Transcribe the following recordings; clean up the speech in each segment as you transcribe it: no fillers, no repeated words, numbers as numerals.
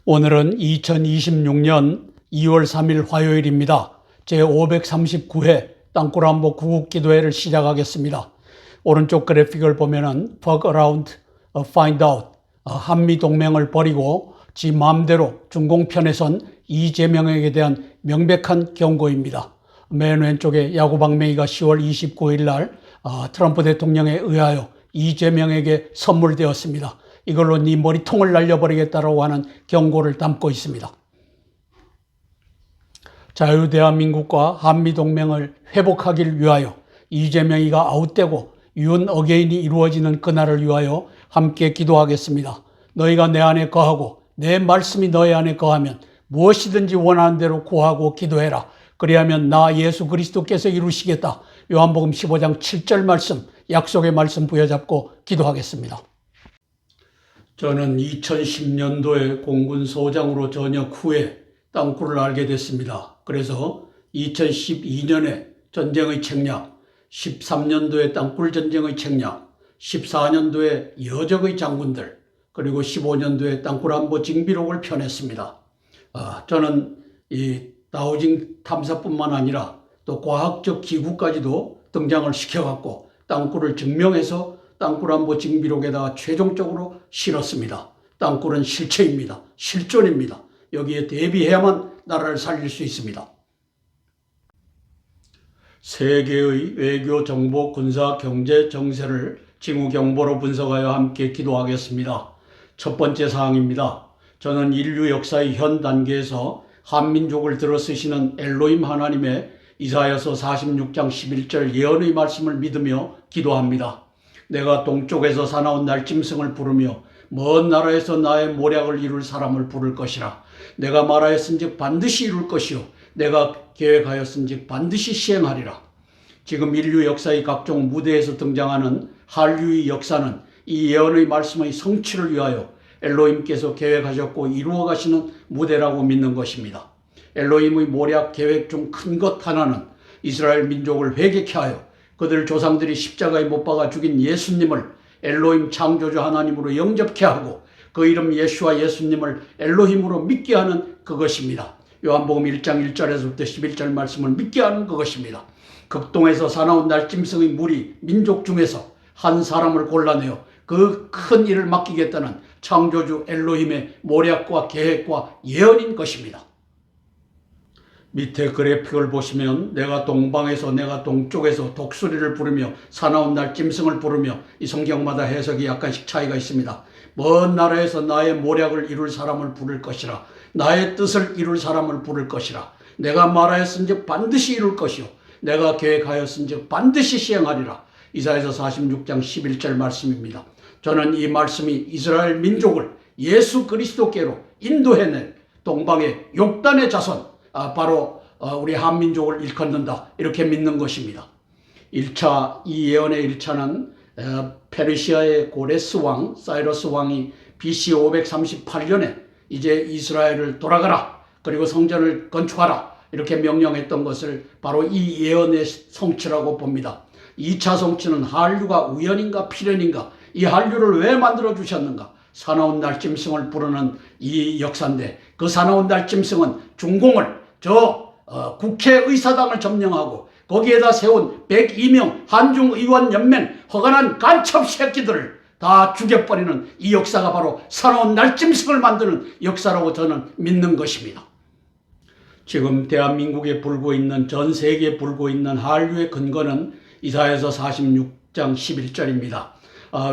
오늘은 2026년 2월 3일 화요일입니다. 제539회 땅굴한복 구국기도회를 시작하겠습니다. 오른쪽 그래픽을 보면은 Fuck around, find out, 한미동맹을 버리고 지 마음대로 중공편에선 이재명에게 대한 명백한 경고입니다. 맨 왼쪽에 야구방맹이가 10월 29일 날 트럼프 대통령에 의하여 이재명에게 선물되었습니다. 이걸로 네 머리통을 날려버리겠다라고 하는 경고를 담고 있습니다. 자유대한민국과 한미동맹을 회복하길 위하여 이재명이가 아웃되고 윤 어게인이 이루어지는 그날을 위하여 함께 기도하겠습니다. 너희가 내 안에 거하고 내 말씀이 너희 안에 거하면 무엇이든지 원하는 대로 구하고 기도해라. 그리하면 나 예수 그리스도께서 이루시겠다. 요한복음 15장 7절 말씀, 약속의 말씀 부여잡고 기도하겠습니다. 저는 2010년도에 공군소장으로 전역 후에 땅굴을 알게 됐습니다. 그래서 2012년에 전쟁의 책략, 13년도에 땅굴 전쟁의 책략, 14년도에 여적의 장군들, 그리고 15년도에 땅굴한보 징비록을 펴냈습니다. 저는 이 다우징 탐사뿐만 아니라 또 과학적 기구까지도 등장을 시켜갖고 땅굴을 증명해서 땅굴한보 징비록에다가 최종적으로 실었습니다. 땅굴은 실체입니다. 실존입니다. 여기에 대비해야만 나라를 살릴 수 있습니다. 세계의 외교, 정보, 군사, 경제, 정세를 징후경보로 분석하여 함께 기도하겠습니다. 첫 번째 사항입니다. 저는 인류 역사의 현 단계에서 한민족을 들어 쓰시는 엘로힘 하나님의 이사야서 46장 11절 예언의 말씀을 믿으며 기도합니다. 내가 동쪽에서 사나운 날짐승을 부르며 먼 나라에서 나의 모략을 이룰 사람을 부를 것이라. 내가 말하였은즉 반드시 이룰 것이요 내가 계획하였은즉 반드시 시행하리라. 지금 인류 역사의 각종 무대에서 등장하는 한류의 역사는 이 예언의 말씀의 성취를 위하여 엘로힘께서 계획하셨고 이루어 가시는 무대라고 믿는 것입니다. 엘로힘의 모략 계획 중 큰 것 하나는 이스라엘 민족을 회개케 하여 그들 조상들이 십자가에 못 박아 죽인 예수님을 엘로힘 창조주 하나님으로 영접케 하고 그 이름 예수와 예수님을 엘로힘으로 믿게 하는 그것입니다. 요한복음 1장 1절에서부터 11절 말씀을 믿게 하는 그것입니다. 극동에서 사나운 날짐승의 무리 민족 중에서 한 사람을 골라내어 그 큰 일을 맡기겠다는 창조주 엘로힘의 모략과 계획과 예언인 것입니다. 밑에 그래픽을 보시면 내가 동방에서 내가 동쪽에서 독수리를 부르며 사나운 날짐승을 부르며 이 성경마다 해석이 약간씩 차이가 있습니다. 먼 나라에서 나의 모략을 이룰 사람을 부를 것이라. 나의 뜻을 이룰 사람을 부를 것이라. 내가 말하였은즉 반드시 이룰 것이요 내가 계획하였은즉 반드시 시행하리라. 이사야서 46장 11절 말씀입니다. 저는 이 말씀이 이스라엘 민족을 예수 그리스도께로 인도해낼 동방의 욕단의 자손, 바로 우리 한민족을 일컫는다 이렇게 믿는 것입니다. 1차 이 예언의 1차는 페르시아의 고레스 왕 사이러스 왕이 BC 538년에 이제 이스라엘을 돌아가라 그리고 성전을 건축하라 이렇게 명령했던 것을 바로 이 예언의 성취라고 봅니다. 2차 성취는 한류가 우연인가 필연인가, 이 한류를 왜 만들어 주셨는가, 사나운 날짐승을 부르는 이 역사인데 그 사나운 날짐승은 중공을 국회의사당을 점령하고 거기에다 세운 102명 한중의원연맹 허간한 간첩 새끼들을 다 죽여버리는 이 역사가 바로 사나운 날짐승을 만드는 역사라고 저는 믿는 것입니다. 지금 대한민국에 불고 있는, 전 세계에 불고 있는 한류의 근거는 이사야서 46장 11절입니다.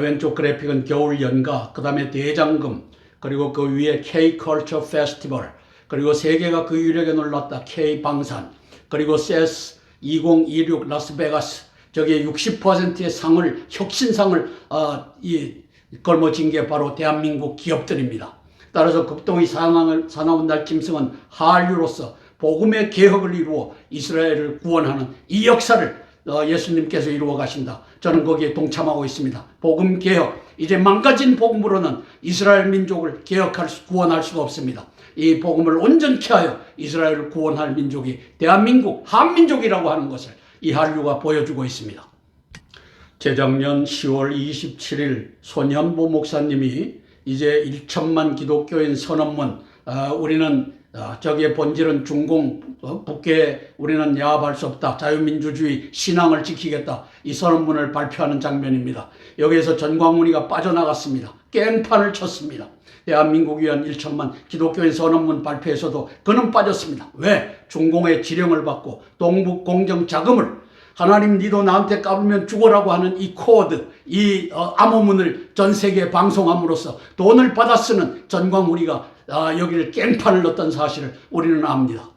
왼쪽 그래픽은 겨울 연가, 그 다음에 대장금, 그리고 그 위에 K-Culture Festival, 그리고 세계가 그 유력에 놀랐다 K-방산, 그리고 CES 2026 라스베가스, 저기에 60%의 상을, 혁신상을 걸머쥔 게 바로 대한민국 기업들입니다. 따라서 극동의 사나운 날짐승은 한류로서 복음의 개혁을 이루어 이스라엘을 구원하는 이 역사를 예수님께서 이루어 가신다. 저는 거기에 동참하고 있습니다. 복음 개혁, 이제 망가진 복음으로는 이스라엘 민족을 구원할 수가 없습니다. 이 복음을 온전케 하여 이스라엘을 구원할 민족이 대한민국 한민족이라고 하는 것을 이 한류가 보여주고 있습니다. 재작년 10월 27일 손현보 목사님이 이제 1천만 기독교인 선언문 우리는 저기의 본질은 중공 북괴에 우리는 야합할 수 없다. 자유민주주의 신앙을 지키겠다. 이 선언문을 발표하는 장면입니다. 여기에서 전광훈이가 빠져나갔습니다. 깽판을 쳤습니다. 대한민국 위한 1천만 기독교인 선언문 발표에서도 그는 빠졌습니다. 왜? 중공의 지령을 받고 동북 공정 자금을 하나님 니도 나한테 까불면 죽어라고 하는 이 코드, 이 암호문을 전 세계에 방송함으로써 돈을 받아 쓰는 전광훈이가 여기를 깽판을 넣었던 사실을 우리는 압니다.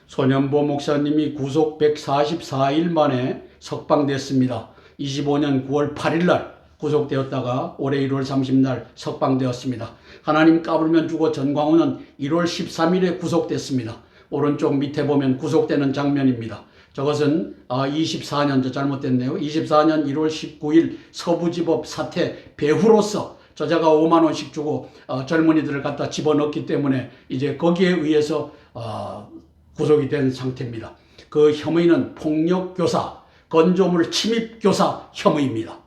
손현보 목사님이 구속 144일 만에 석방됐습니다. 25년 9월 8일 날 구속되었다가 올해 1월 30날 석방되었습니다. 하나님 까불면 죽어 전광훈은 1월 13일에 구속됐습니다. 오른쪽 밑에 보면 구속되는 장면입니다. 저것은 24년, 저 잘못됐네요. 24년 1월 19일 서부지법 사태 배후로서 저자가 5만 원씩 주고 젊은이들을 갖다 집어넣기 때문에 이제 거기에 의해서 구속이 된 상태입니다. 그 혐의는 폭력교사, 건조물 침입교사 혐의입니다.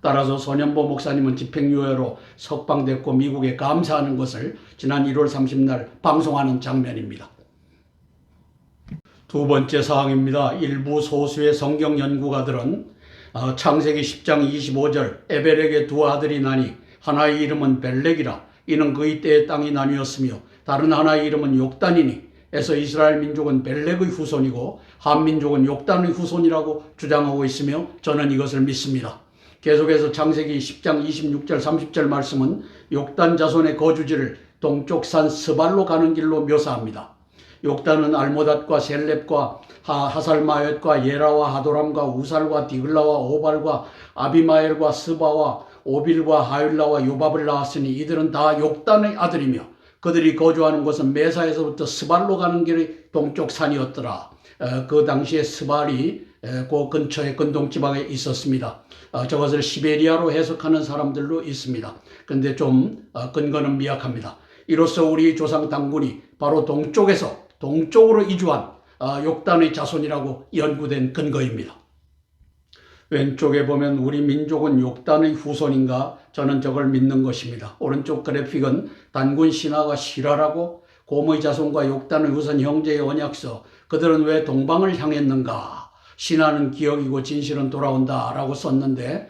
따라서 손현보 목사님은 집행유예로 석방됐고 미국에 감사하는 것을 지난 1월 30날 방송하는 장면입니다. 두 번째 사항입니다. 일부 소수의 성경 연구가들은 창세기 10장 25절 에벨에게 두 아들이 나니 하나의 이름은 벨렉이라 이는 그의 때의 땅이 나뉘었으며 다른 하나의 이름은 욕단이니 에서 이스라엘 민족은 벨렉의 후손이고 한민족은 욕단의 후손이라고 주장하고 있으며 저는 이것을 믿습니다. 계속해서 창세기 10장 26절 30절 말씀은 욕단 자손의 거주지를 동쪽 산 스발로 가는 길로 묘사합니다. 욕단은 알모닷과 셀렙과 하살마옙과 예라와 하도람과 우살과 디글라와 오발과 아비마엘과 스바와 오빌과 하윌라와 요밥을 낳았으니 이들은 다 욕단의 아들이며 그들이 거주하는 곳은 메사에서부터 스발로 가는 길이 동쪽 산이었더라. 그 당시에 스발이 그 근처에 근동지방에 있었습니다. 저것을 시베리아로 해석하는 사람들도 있습니다. 그런데 좀 근거는 미약합니다. 이로써 우리 조상 당군이 바로 동쪽으로 이주한 욕단의 자손이라고 연구된 근거입니다. 왼쪽에 보면 우리 민족은 욕단의 후손인가? 저는 저걸 믿는 것입니다. 오른쪽 그래픽은 단군 신하가 실화라고 곰의 자손과 욕단의 후손 형제의 언약서 그들은 왜 동방을 향했는가? 신하는 기억이고 진실은 돌아온다 라고 썼는데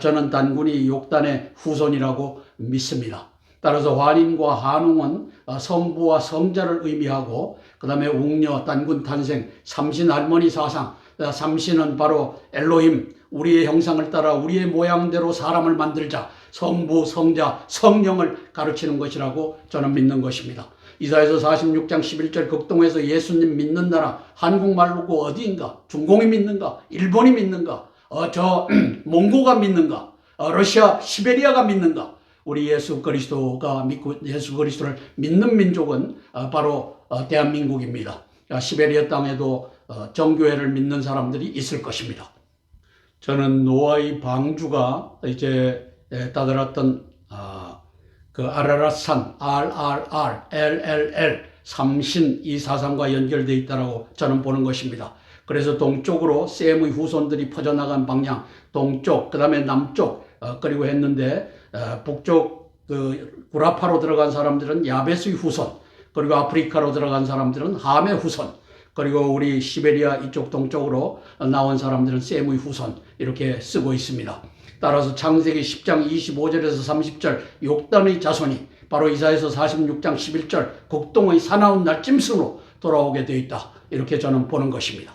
저는 단군이 욕단의 후손이라고 믿습니다. 따라서 환인과 한웅은 성부와 성자를 의미하고 그 다음에 웅녀, 단군 탄생, 삼신 할머니 사상, 삼신은 바로 엘로힘, 우리의 형상을 따라 우리의 모양대로 사람을 만들자, 성부, 성자, 성령을 가르치는 것이라고 저는 믿는 것입니다. 이사야서 46장 11절 극동에서 예수님 믿는 나라 한국말로고 어디인가? 중공이 믿는가? 일본이 믿는가? 몽고가 믿는가? 러시아, 시베리아가 믿는가? 우리 예수 그리스도가 믿고 예수 그리스도를 믿는 민족은 바로 대한민국입니다. 시베리아 땅에도 정교회를 믿는 사람들이 있을 것입니다. 저는 노아의 방주가 이제 따들었던 그 아라랏산 RRR, LLL, 삼신 이 사상과 연결되어 있다고 저는 보는 것입니다. 그래서 동쪽으로 셈의 후손들이 퍼져나간 방향, 동쪽, 그 다음에 남쪽, 그리고 했는데 북쪽 그 구라파로 들어간 사람들은 야베스의 후손, 그리고 아프리카로 들어간 사람들은 함의 후손, 그리고 우리 시베리아 이쪽 동쪽으로 나온 사람들은 셈의 후손 이렇게 쓰고 있습니다. 따라서 창세기 10장 25절에서 30절 욕단의 자손이 바로 이사야서 46장 11절 국동의 사나운 날짐승으로 돌아오게 되어 있다. 이렇게 저는 보는 것입니다.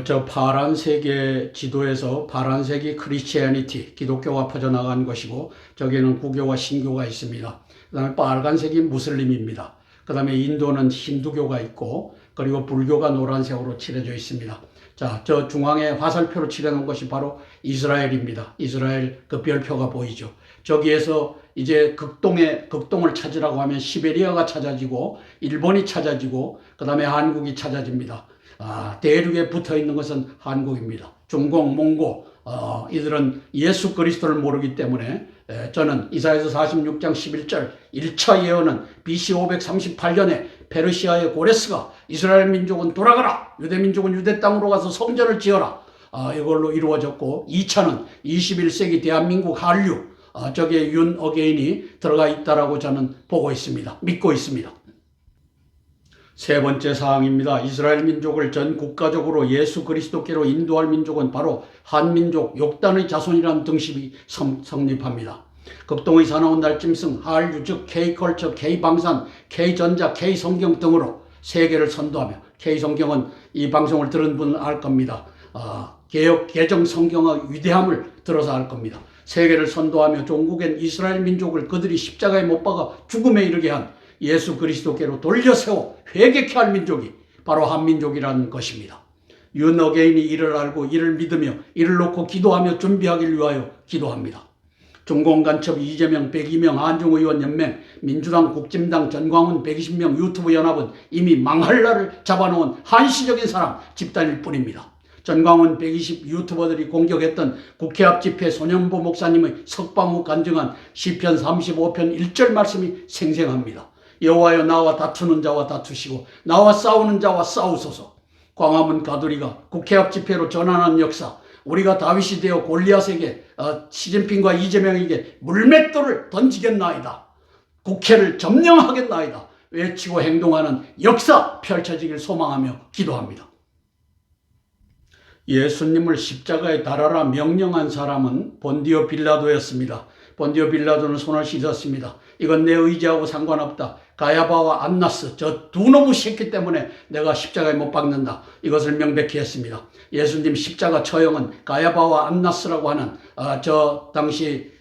저 파란색의 지도에서 파란색이 크리스티애니티, 기독교가 퍼져나간 것이고 저기는 구교와 신교가 있습니다. 그 다음에 빨간색이 무슬림입니다. 그 다음에 인도는 힌두교가 있고 그리고 불교가 노란색으로 칠해져 있습니다. 자, 저 중앙에 화살표로 칠해놓은 것이 바로 이스라엘입니다. 이스라엘 그 별표가 보이죠. 저기에서 이제 극동을 찾으라고 하면 시베리아가 찾아지고 일본이 찾아지고 그 다음에 한국이 찾아집니다. 대륙에 붙어 있는 것은 한국입니다. 중공, 몽고 이들은 예수 그리스도를 모르기 때문에 저는 이사야서 46장 11절 1차 예언은 BC 538년에 페르시아의 고레스가 이스라엘 민족은 돌아가라, 유대 민족은 유대 땅으로 가서 성전을 지어라 이걸로 이루어졌고 2차는 21세기 대한민국 한류 저기에 윤 어게인이 들어가 있다라고 저는 보고 있습니다. 믿고 있습니다. 세 번째 사항입니다. 이스라엘 민족을 전 국가적으로 예수 그리스도께로 인도할 민족은 바로 한민족 욕단의 자손이라는 등식이 성립합니다. 극동의 사나운 날짐승, 한류 즉 K컬처, K방산, K전자, K성경 등으로 세계를 선도하며, K성경은 이 방송을 들은 분은 알 겁니다. 개혁 개정 성경의 위대함을 들어서 알 겁니다. 세계를 선도하며 종국엔 이스라엘 민족을 그들이 십자가에 못 박아 죽음에 이르게 한 예수 그리스도께로 돌려세워 회개케 할 민족이 바로 한민족이라는 것입니다. 윤 어게인이 이를 알고 이를 믿으며 이를 놓고 기도하며 준비하길 위하여 기도합니다. 중공간첩 이재명 102명 한중의원연맹 민주당 국진당 전광훈 120명 유튜브 연합은 이미 망할 날을 잡아놓은 한시적인 사람 집단일 뿐입니다. 전광훈 120 유튜버들이 공격했던 국회 앞 집회 소년보 목사님의 석방 후 간증한 시편 35편 1절 말씀이 생생합니다. 여호와여 나와 다투는 자와 다투시고 나와 싸우는 자와 싸우소서. 광화문 가두리가 국회 앞 집회로 전환한 역사, 우리가 다윗이 되어 골리앗에게 시진핑과 이재명에게 물맷돌을 던지겠나이다, 국회를 점령하겠나이다 외치고 행동하는 역사 펼쳐지길 소망하며 기도합니다. 예수님을 십자가에 달아라 명령한 사람은 본디오 빌라도였습니다. 본디오 빌라도는 손을 씻었습니다. 이건 내 의지하고 상관없다. 가야바와 안나스 저 두 놈의 새끼 때문에 내가 십자가에 못 박는다. 이것을 명백히 했습니다. 예수님 십자가 처형은 가야바와 안나스라고 하는 저 당시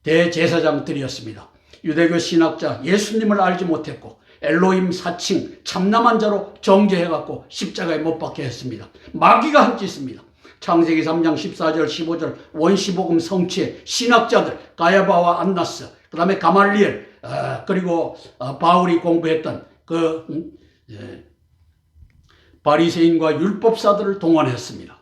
대제사장들이었습니다. 유대교 신학자 예수님을 알지 못했고 엘로힘 사칭 참남한 자로 정죄해갖고 십자가에 못 박게 했습니다. 마귀가 한 짓입니다. 창세기 3장 14절 15절 원시복음 성취의 신학자들 가야바와 안나스, 그 다음에 가말리엘, 그리고 바울이 공부했던 바리새인과 율법사들을 동원했습니다.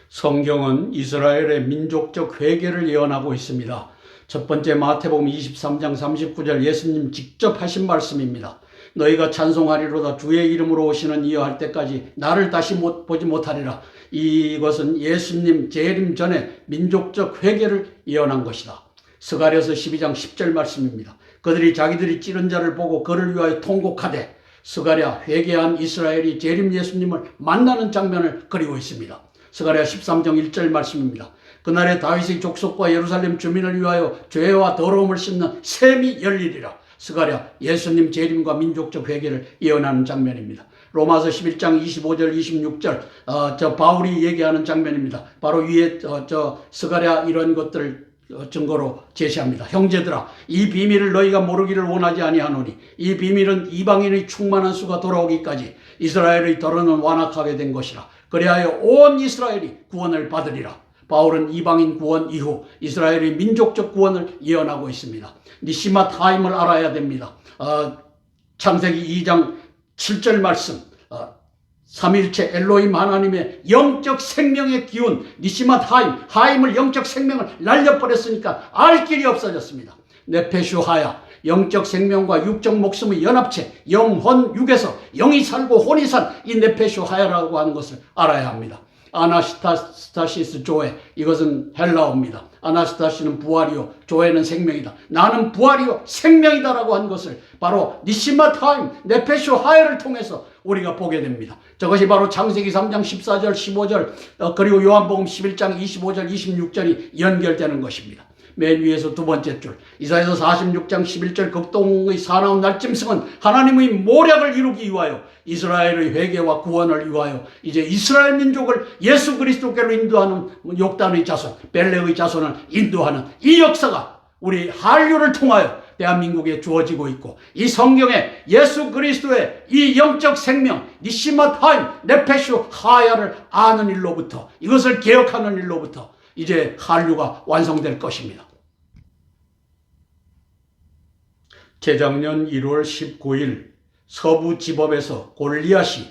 성경은 이스라엘의 민족적 회개를 예언하고 있습니다. 첫 번째 마태복음 23장 39절 예수님 직접 하신 말씀입니다. 너희가 찬송하리로다 주의 이름으로 오시는 이여 할 때까지 나를 다시 보지 못하리라. 이것은 예수님 재림 전에 민족적 회개를 예언한 것이다. 스가랴서 12장 10절 말씀입니다. 그들이 자기들이 찌른 자를 보고 그를 위하여 통곡하되, 스가랴 회개한 이스라엘이 재림 예수님을 만나는 장면을 그리고 있습니다. 스가랴 13장 1절 말씀입니다. 그날에 다윗의 족속과 예루살렘 주민을 위하여 죄와 더러움을 씻는 샘이 열리리라. 스가랴 예수님 재림과 민족적 회개를 예언하는 장면입니다. 로마서 11장 25절 26절 저 바울이 얘기하는 장면입니다. 바로 위에 스가랴 이런 것들을 증거로 제시합니다. 형제들아, 이 비밀을 너희가 모르기를 원하지 아니하노니 이 비밀은 이방인의 충만한 수가 돌아오기까지 이스라엘의 더러는 완악하게 된 것이라. 그리하여 온 이스라엘이 구원을 받으리라. 바울은 이방인 구원 이후 이스라엘의 민족적 구원을 예언하고 있습니다. 니시마 타임을 알아야 됩니다. 창세기 2장 7절 말씀, 삼일체 엘로힘 하나님의 영적 생명의 기운 니시마 하임을 영적 생명을 날려버렸으니까 알 길이 없어졌습니다. 네페슈 하야, 영적 생명과 육적 목숨의 연합체, 영혼 육에서 영이 살고 혼이 산 이 네페슈 하야라고 하는 것을 알아야 합니다. 아나스타시스 조에, 이것은 헬라어입니다. 아나스타시는 부활이요 조에는 생명이다. 나는 부활이요 생명이다라고 한 것을 바로 니시마 타임 네페슈 하야를 통해서 우리가 보게 됩니다. 저것이 바로 창세기 3장 14절 15절 그리고 요한복음 11장 25절 26절이 연결되는 것입니다. 맨 위에서 두 번째 줄 이사야서 46장 11절 극동의 사나운 날짐승은 하나님의 모략을 이루기 위하여 이스라엘의 회개와 구원을 위하여 이제 이스라엘 민족을 예수 그리스도께로 인도하는 욕단의 자손 벨레의 자손을 인도하는 이 역사가 우리 한류를 통하여 대한민국에 주어지고 있고, 이 성경에 예수 그리스도의 이 영적 생명 니시마 타임 네페슈 하야를 아는 일로부터, 이것을 개혁하는 일로부터 이제 한류가 완성될 것입니다. 재작년 1월 19일 서부지법에서 골리앗이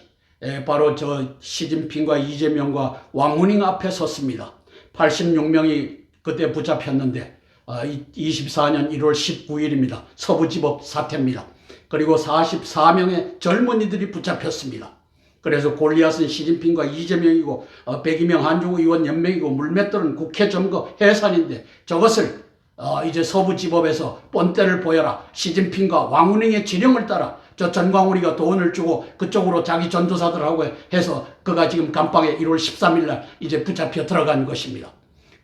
바로 저 시진핑과 이재명과 왕후닝 앞에 섰습니다. 86명이 그때 붙잡혔는데 24년 1월 19일입니다. 서부지법 사태입니다. 그리고 44명의 젊은이들이 붙잡혔습니다. 그래서 골리앗은 시진핑과 이재명이고 백이명 한중의원 연맹이고 물맷돌은 국회 점거 해산인데 저것을 이제 서부지법에서 본때를 보여라. 시진핑과 왕운행의 지령을 따라 저 전광훈이가 돈을 주고 그쪽으로 자기 전도사들하고 해서 그가 지금 감방에 1월 13일 날 이제 붙잡혀 들어간 것입니다.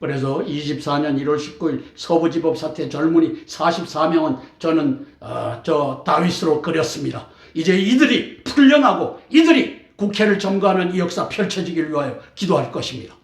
그래서 24년 1월 19일 서부지법 사태 젊은이 44명은 저는 저 다윗으로 그렸습니다. 이제 이들이 풀려나고 이들이 국회를 점거하는 이 역사 펼쳐지길 위하여 기도할 것입니다.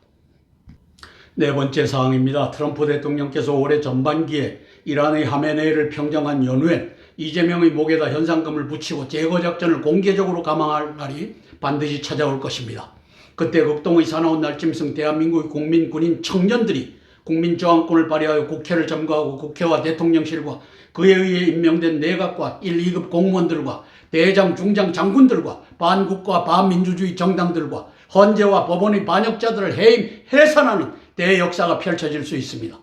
네 번째 사항입니다. 트럼프 대통령께서 올해 전반기에 이란의 하메네이를 평정한 연후엔 이재명의 목에다 현상금을 붙이고 제거작전을 공개적으로 감행할 날이 반드시 찾아올 것입니다. 그때 극동의 사나운 날짐승 대한민국의 국민, 군인, 청년들이 국민저항권을 발휘하여 국회를 점거하고 국회와 대통령실과 그에 의해 임명된 내각과 1, 2급 공무원들과 대장, 중장, 장군들과 반국가 반민주주의 정당들과 헌재와 법원의 반역자들을 해임, 해산하는 대역사가 펼쳐질 수 있습니다.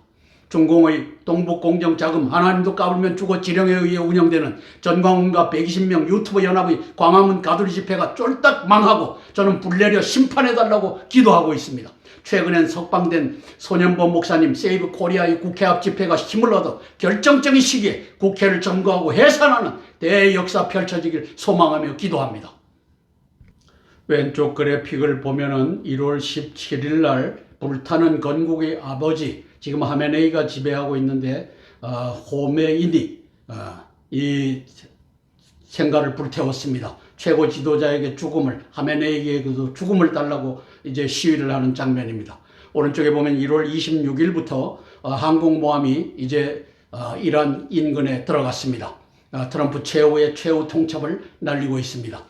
중공의 동북공정자금 하나님도 까불면 죽어 지령에 의해 운영되는 전광훈과 120명 유튜브 연합의 광화문 가두리 집회가 쫄딱 망하고 저는 불내려 심판해달라고 기도하고 있습니다. 최근엔 석방된 손현보 목사님 세이브 코리아의 국회 앞 집회가 힘을 얻어 결정적인 시기에 국회를 점거하고 해산하는 대역사 펼쳐지길 소망하며 기도합니다. 왼쪽 그래픽을 보면은 1월 17일 날 불타는 건국의 아버지, 지금 하메네이가 지배하고 있는데 호메이니 이 생가를 불태웠습니다. 최고 지도자에게 죽음을, 하메네이에게도 죽음을 달라고 이제 시위를 하는 장면입니다. 오른쪽에 보면 1월 26일부터 항공모함이 이제 이란 인근에 들어갔습니다. 트럼프 최후의 최후 통첩을 날리고 있습니다.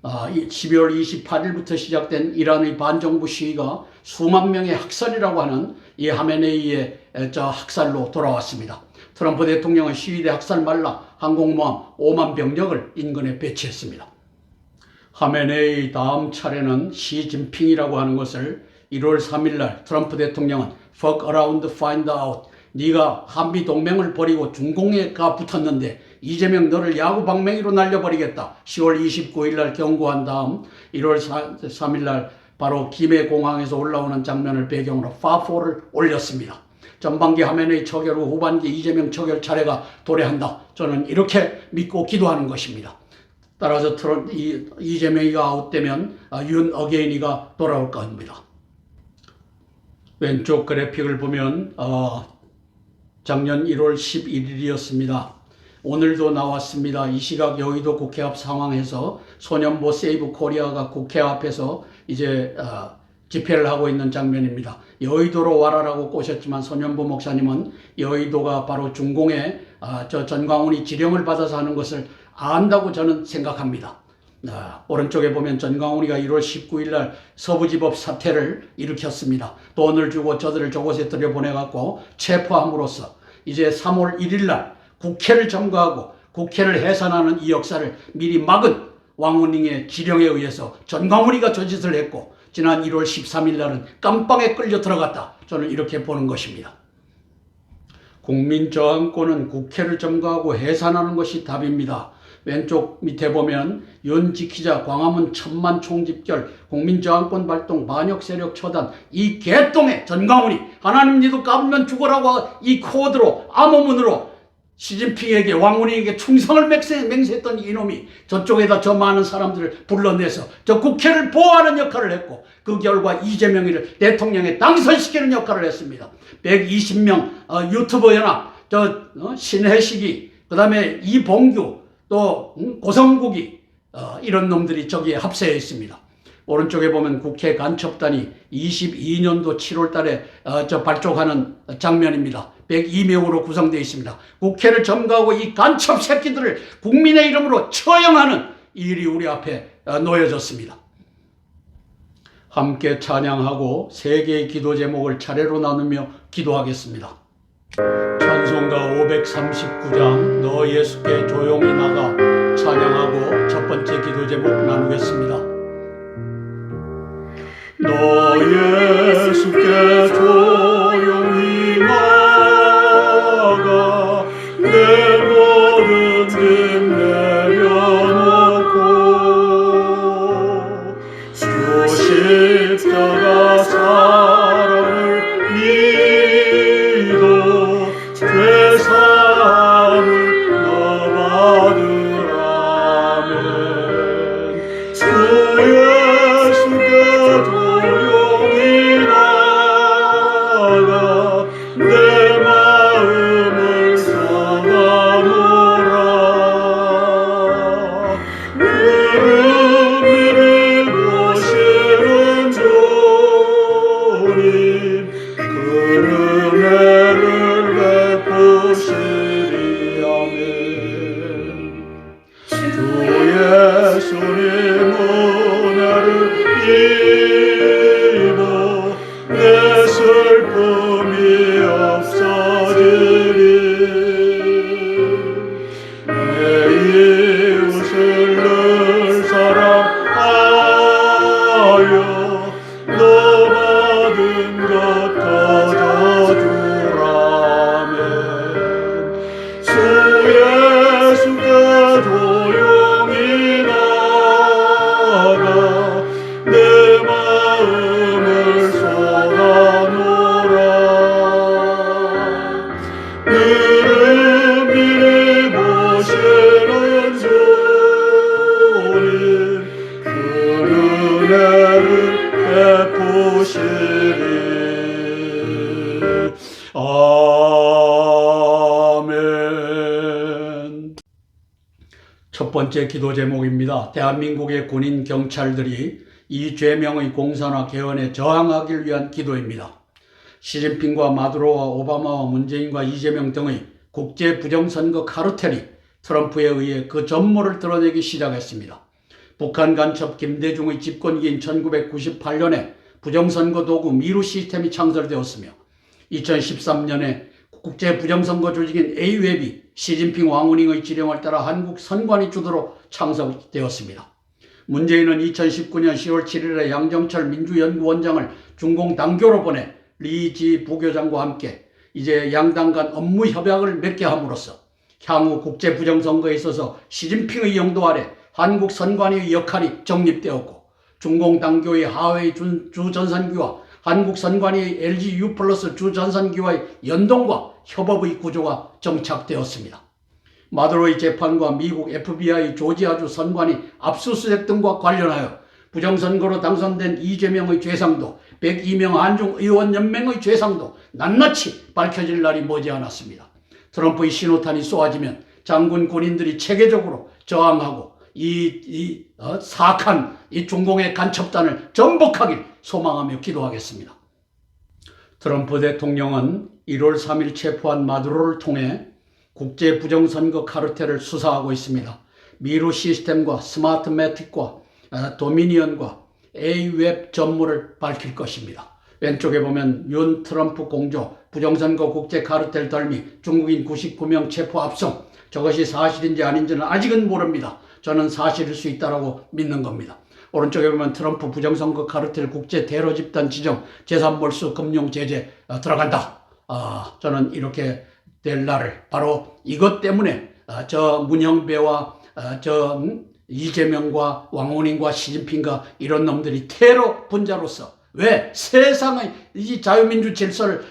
12월 28일부터 시작된 이란의 반정부 시위가 수만 명의 학살이라고 하는 이 하메네이의 학살로 돌아왔습니다. 트럼프 대통령은 시위대 학살 말라 항공모함 5만 병력을 인근에 배치했습니다. 하메네이 다음 차례는 시진핑이라고 하는 것을 1월 3일 날 트럼프 대통령은 fuck around find out, 네가 한미 동맹을 버리고 중공에가 붙었는데 이재명 너를 야구 방맹이로 날려버리겠다. 10월 29일 날 경고한 다음 1월 3일 날 바로 김해공항에서 올라오는 장면을 배경으로 파4를 올렸습니다. 전반기 하메네이 처결 후 후반기 이재명 처결 차례가 도래한다. 저는 이렇게 믿고 기도하는 것입니다. 따라서 이재명이가 아웃되면 윤 어게인이가 돌아올 겁니다. 왼쪽 그래픽을 보면 작년 1월 11일이었습니다. 오늘도 나왔습니다. 이 시각 여의도 국회 앞 상황에서 손현보 세이브 코리아가 국회 앞에서 이제 집회를 하고 있는 장면입니다. 여의도로 와라라고 꼬셨지만 손현보 목사님은 여의도가 바로 중공에 저 전광훈이 지령을 받아서 하는 것을 안다고 저는 생각합니다. 오른쪽에 보면 전광훈이가 1월 19일 날 서부지법 사태를 일으켰습니다. 돈을 주고 저들을 저곳에 들여보내갖고 체포함으로써 이제 3월 1일 날 국회를 점거하고 국회를 해산하는 이 역사를 미리 막은 왕운행의 지령에 의해서 전광훈이가 저 짓을 했고 지난 1월 13일 날은 깜빵에 끌려 들어갔다. 저는 이렇게 보는 것입니다. 국민저항권은 국회를 점거하고 해산하는 것이 답입니다. 왼쪽 밑에 보면 윤 지키자 광화문 천만 총집결 국민저항권 발동 반역 세력 처단 이 개똥에 전광훈이 하나님 니도 까불면 죽어라고 이 코드로 암호문으로 시진핑에게 왕운에게 충성을 맹세했던 이놈이 저쪽에다 저 많은 사람들을 불러내서 저 국회를 보호하는 역할을 했고 그 결과 이재명이를 대통령에 당선시키는 역할을 했습니다. 120명 유튜버 연합 신혜식이 그 다음에 이봉규 또 고성국이 이런 놈들이 저기에 합세해 있습니다. 오른쪽에 보면 국회 간첩단이 22년도 7월 달에 발족하는 장면입니다. 102명으로 구성되어 있습니다. 국회를 점거하고 이 간첩 새끼들을 국민의 이름으로 처형하는 이 일이 우리 앞에 놓여졌습니다. 함께 찬양하고 세 개의 기도 제목을 차례로 나누며 기도하겠습니다. 찬송가 539장 너 예수께 조용히 나가 찬양하고 첫 번째 기도 제목 나누겠습니다. 너 예수께 조용히 나가 내 모든 짐 내려놓고 아멘. 주 예수님 은혜를 입어 내 슬픔이 없어지리. 내 이웃을 늘 사랑하여 너 받은 것 거저주라면 주 예수께 조용히 나가 내 마음을 쏟아놓으라. 너를 미리 보시는 주님 그 은혜를 베푸시리. 아멘. 첫 번째 기도 제목입니다. 대한민국의 군인 경찰들이 이 죄명의 공사나 개헌에 저항하기 위한 기도입니다. 시진핑과 마두로와 오바마와 문재인과 이재명 등의 국제 부정선거 카르텔이 트럼프에 의해 그 전모를 드러내기 시작했습니다. 북한 간첩 김대중의 집권기인 1998년에 부정선거 도구 미루 시스템이 창설되었으며 2013년에 국제 부정선거 조직인 A웹이 시진핑 왕후닝의 지령을 따라 한국 선관위 주도로 창설되었습니다. 문재인은 2019년 10월 7일에 양정철 민주연구원장을 중공 당교로 보내 리지 부교장과 함께 이제 양당 간 업무 협약을 맺게 함으로써 향후 국제 부정선거에 있어서 시진핑의 영도 아래 한국 선관위의 역할이 정립되었고 중공 당교의 하웨이 주전산기와 한국 선관위의 LG U+ 주전산기와의 연동과 협업의 구조가 정착되었습니다. 마두로의 재판과 미국 FBI 조지아주 선관위 압수수색 등과 관련하여 부정선거로 당선된 이재명의 죄상도 102명 한중의원연맹의 죄상도 낱낱이 밝혀질 날이 머지않았습니다. 트럼프의 신호탄이 쏘아지면 장군 군인들이 체계적으로 저항하고 사악한 이 중공의 간첩단을 전복하길 소망하며 기도하겠습니다. 트럼프 대통령은 1월 3일 체포한 마두로를 통해 국제 부정선거 카르텔을 수사하고 있습니다. 미루 시스템과 스마트매틱과 도미니언과 A웹 전모를 밝힐 것입니다. 왼쪽에 보면 윤 트럼프 공조 부정선거 국제 카르텔 덜미 중국인 99명 체포 압송, 저것이 사실인지 아닌지는 아직은 모릅니다. 저는 사실일 수 있다고 믿는 겁니다. 오른쪽에 보면 트럼프 부정선거 카르텔 국제 테러 집단 지정 재산몰수 금융 제재 들어간다. 저는 이렇게 될 날을 바로 이것 때문에 저 문형배와 이재명과 왕원인과 시진핑과 이런 놈들이 테러 분자로서 왜 세상의 이 자유민주 질서를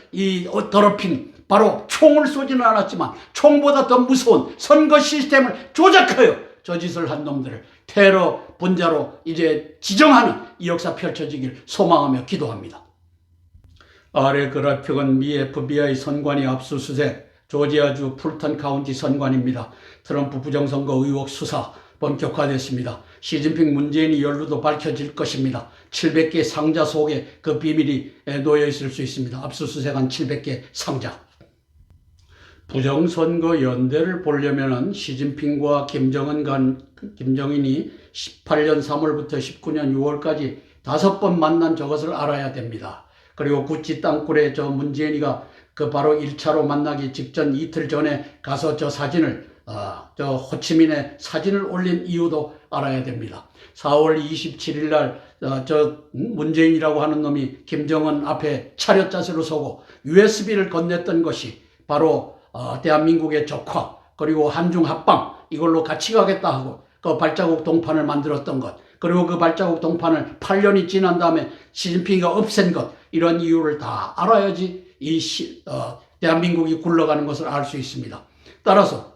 더럽힌 바로 총을 쏘지는 않았지만 총보다 더 무서운 선거 시스템을 조작하여 저 짓을 한 놈들을 테러 분자로 이제 지정하는 이 역사 펼쳐지길 소망하며 기도합니다. 아래 그래픽은 미 FBI 선관위 압수수색 조지아주 풀턴 카운티 선관입니다. 트럼프 부정선거 의혹 수사 본격화됐습니다. 시진핑 문재인이 연루도 밝혀질 것입니다. 700개 상자 속에 그 비밀이 놓여 있을 수 있습니다. 압수수색한 700개 상자. 부정선거 연대를 보려면 시진핑과 김정인이 18년 3월부터 19년 6월까지 5번 만난 저것을 알아야 됩니다. 그리고 구치 땅굴에 저 문재인이가 그 바로 1차로 만나기 직전 이틀 전에 가서 저 사진을 저 호치민의 사진을 올린 이유도 알아야 됩니다. 4월 27일 날 저 문재인이라고 하는 놈이 김정은 앞에 차렷 자세로 서고 USB를 건넸던 것이 바로 대한민국의 적화 그리고 한중 합방 이걸로 같이 가겠다 하고 그 발자국 동판을 만들었던 것 그리고 그 발자국 동판을 8년이 지난 다음에 시진핑이가 없앤 것 이런 이유를 다 알아야지 대한민국이 굴러가는 것을 알 수 있습니다. 따라서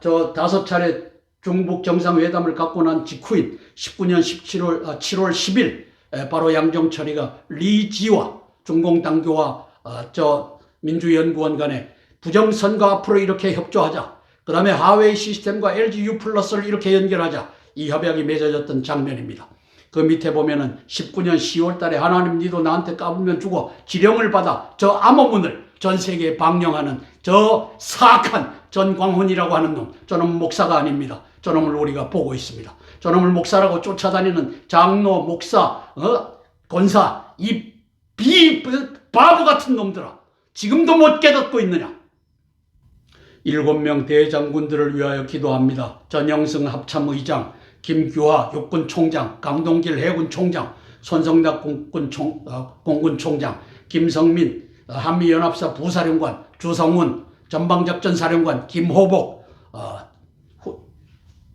저 5차례 중북 정상회담을 갖고 난 직후인 19년 7월 10일 바로 양정철이가 리지와 중공당교와 저 민주연구원 간에 부정선거 앞으로 이렇게 협조하자. 그 다음에 하웨이 시스템과 LG U+를 이렇게 연결하자. 이 협약이 맺어졌던 장면입니다. 그 밑에 보면은 19년 10월 달에 하나님 니도 나한테 까불면 죽어 지령을 받아 저 암호문을 전 세계에 방영하는 저 사악한 전광훈이라고 하는 놈, 저놈 목사가 아닙니다. 저놈을 우리가 보고 있습니다. 저놈을 목사라고 쫓아다니는 장로, 목사, 권사, 이 바보 같은 놈들아, 지금도 못 깨닫고 있느냐? 7명 대장군들을 위하여 기도합니다. 전영승 합참의장, 김규하 육군총장, 강동길 해군총장, 손성락 공군총장, 김성민 한미연합사 부사령관, 주성훈 전방작전사령관, 김호복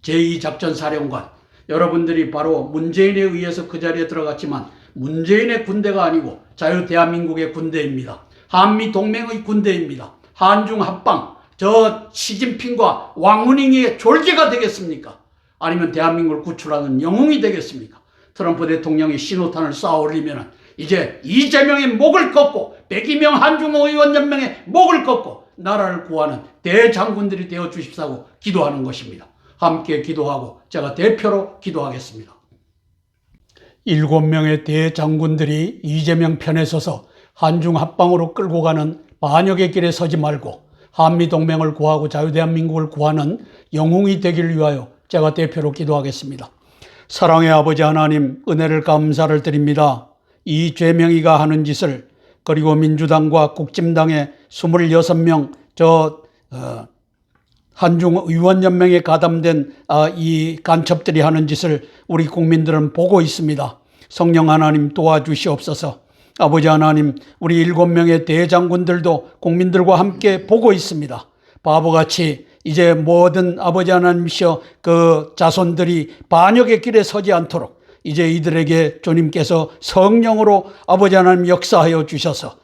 제2작전사령관, 여러분들이 바로 문재인에 의해서 그 자리에 들어갔지만 문재인의 군대가 아니고 자유대한민국의 군대입니다. 한미동맹의 군대입니다. 한중합방, 저 시진핑과 왕후닝의 졸개가 되겠습니까? 아니면 대한민국을 구출하는 영웅이 되겠습니까? 트럼프 대통령이 신호탄을 쌓아 올리면 이제 이재명의 목을 꺾고 백이명 한중의원연맹의 목을 꺾고 나라를 구하는 대장군들이 되어 주십사고 기도하는 것입니다. 함께 기도하고 제가 대표로 기도하겠습니다. 7명의 대장군들이 이재명 편에 서서 한중합방으로 끌고 가는 반역의 길에 서지 말고 한미동맹을 구하고 자유대한민국을 구하는 영웅이 되기를 위하여 제가 대표로 기도하겠습니다. 사랑의 아버지 하나님, 은혜를 감사를 드립니다. 이재명이가 하는 짓을, 그리고 민주당과 국진당의 26명 한중의원연맹에 가담된 이 간첩들이 하는 짓을 우리 국민들은 보고 있습니다. 성령 하나님 도와주시옵소서. 아버지 하나님, 우리 7명의 대장군들도 국민들과 함께 보고 있습니다. 바보같이 이제 모든 아버지 하나님이시여 그 자손들이 반역의 길에 서지 않도록 이제 이들에게 주님께서 성령으로 아버지 하나님 역사하여 주셔서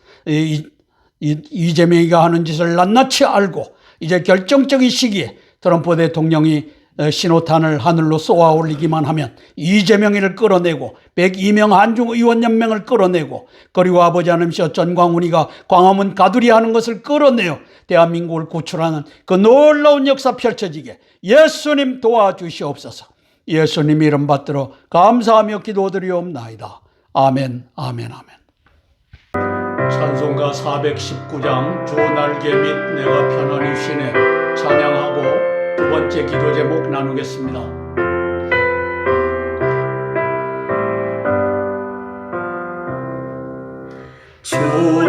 이재명이가 하는 짓을 낱낱이 알고 이제 결정적인 시기에 트럼프 대통령이 신호탄을 하늘로 쏘아 올리기만 하면 이재명이를 끌어내고 102명 한중의원연맹을 끌어내고, 그리고 아버지 하나님이시여 전광훈이가 광화문 가두리 하는 것을 끌어내어 대한민국을 구출하는 그 놀라운 역사 펼쳐지게 예수님 도와주시옵소서. 예수님 이름 받들어 감사하며 기도드리옵나이다. 아멘, 아멘, 아멘. 찬송가 419장 주 날개 및 내가 편안히 쉬네 찬양하고 두 번째 기도 제목 나누겠습니다. 주